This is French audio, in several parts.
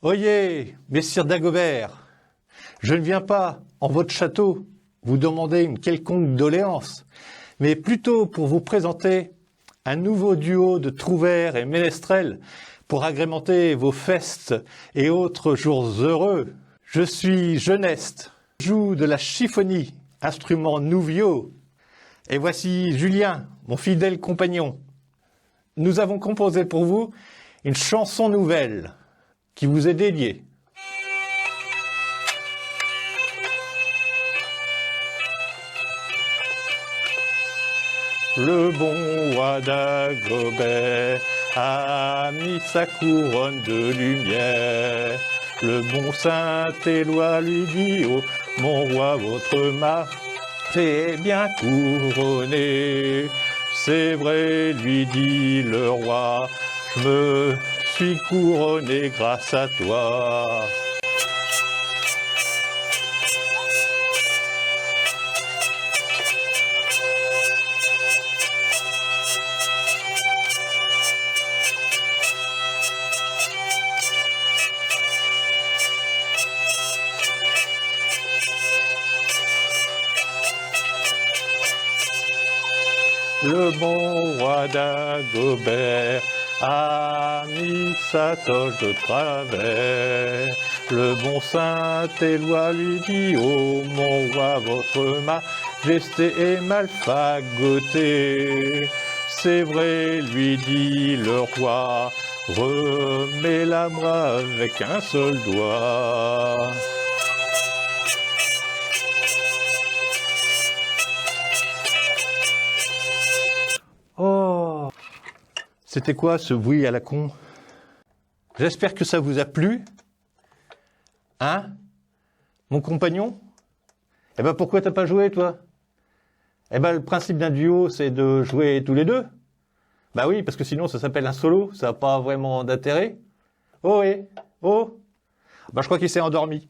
Oyez, messire Dagobert, je ne viens pas en votre château vous demander une quelconque doléance, mais plutôt pour vous présenter un nouveau duo de trouvères et ménestrels pour agrémenter vos festes et autres jours heureux. Je suis Geneste, je joue de la chiffonie, instrument nouveau, et voici Julien, mon fidèle compagnon. Nous avons composé pour vous une chanson nouvelle qui vous est dédiée. Le bon roi Dagobert a mis sa couronne de lumière. Le bon Saint-Éloi lui dit: oh, mon roi, votre majesté est bien couronné. C'est vrai, lui dit le roi, je me suis couronné grâce à toi. Le bon roi Dagobert a mis sa toge de travers. Le bon Saint-Éloi lui dit: oh, mon roi, votre majesté est mal fagotée. C'est vrai, lui dit le roi, remets la main avec un seul doigt. Oh, c'était quoi ce bruit à la con? J'espère que ça vous a plu. Hein, mon compagnon? Eh ben pourquoi t'as pas joué, toi? Eh ben le principe d'un duo, c'est de jouer tous les deux. Bah oui, parce que sinon ça s'appelle un solo, ça n'a pas vraiment d'intérêt. Oh oui, oh. Bah je crois qu'il s'est endormi.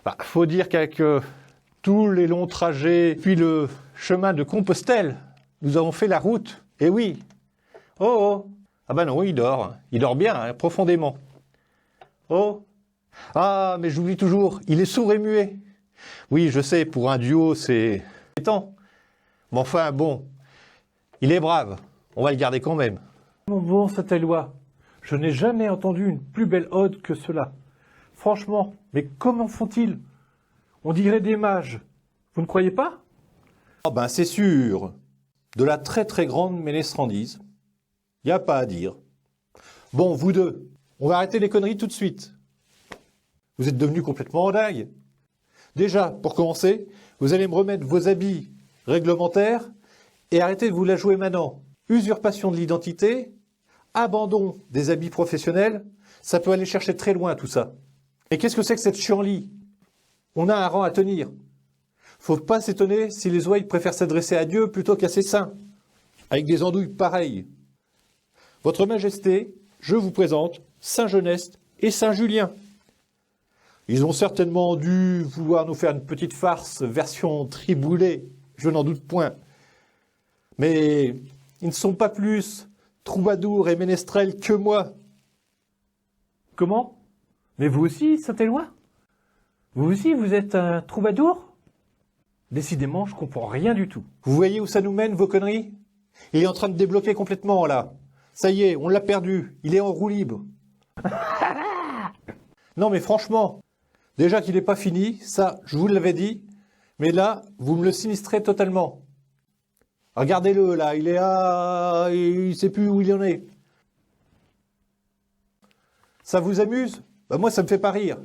Bah, faut dire qu'avec tous les longs trajets, puis le chemin de Compostelle, nous avons fait la route. Eh oui. Oh, oh. Ah bah non, il dort bien, hein, profondément. Oh. Ah, mais j'oublie toujours, il est sourd et muet. Oui, je sais, pour un duo, c'est étant. Mais enfin, bon, il est brave, on va le garder quand même. Mon bon Saint-Éloi, je n'ai jamais entendu une plus belle ode que cela. Franchement, mais comment font-ils? On dirait des mages. Vous ne croyez pas? Ah ben c'est sûr, de la très très grande ménestrandise. Y a pas à dire. Bon, vous deux, on va arrêter les conneries tout de suite. Vous êtes devenus complètement dingues. Déjà, pour commencer, vous allez me remettre vos habits réglementaires et arrêtez de vous la jouer maintenant. Usurpation de l'identité, abandon des habits professionnels, ça peut aller chercher très loin tout ça. Et qu'est-ce que c'est que cette chienlit? On a un rang à tenir. Faut pas s'étonner si les ouailles préfèrent s'adresser à Dieu plutôt qu'à ses saints, avec des andouilles pareilles. Votre Majesté, je vous présente Saint Geneste et Saint Julien. Ils ont certainement dû vouloir nous faire une petite farce version triboulée, je n'en doute point. Mais ils ne sont pas plus troubadours et ménestrels que moi. Comment? Mais vous aussi, Saint-Éloi? Vous aussi, vous êtes un troubadour? Décidément, je comprends rien du tout. Vous voyez où ça nous mène, vos conneries? Il est en train de débloquer complètement, là. Ça y est, on l'a perdu. Il est en roue libre. Non, mais franchement, déjà qu'il n'est pas fini, ça, je vous l'avais dit, mais là, vous me le sinistrez totalement. Regardez-le, là, il est à... il sait plus où il en est. Ça vous amuse? Bah moi, ça me fait pas rire.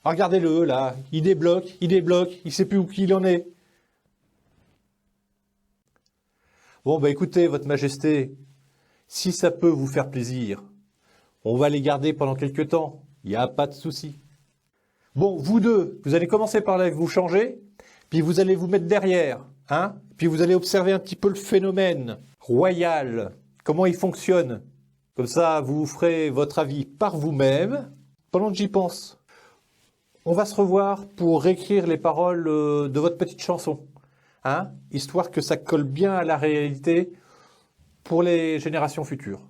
Regardez-le, là, il débloque, il sait plus où il en est. Bon, bah écoutez, votre Majesté, si ça peut vous faire plaisir, on va les garder pendant quelques temps, il n'y a pas de souci. Bon, vous deux, vous allez commencer par là, vous changer, puis vous allez vous mettre derrière, hein, puis vous allez observer un petit peu le phénomène royal, comment il fonctionne. Comme ça, vous ferez votre avis par vous-même. Pendant que j'y pense, on va se revoir pour réécrire les paroles de votre petite chanson, hein, histoire que ça colle bien à la réalité pour les générations futures.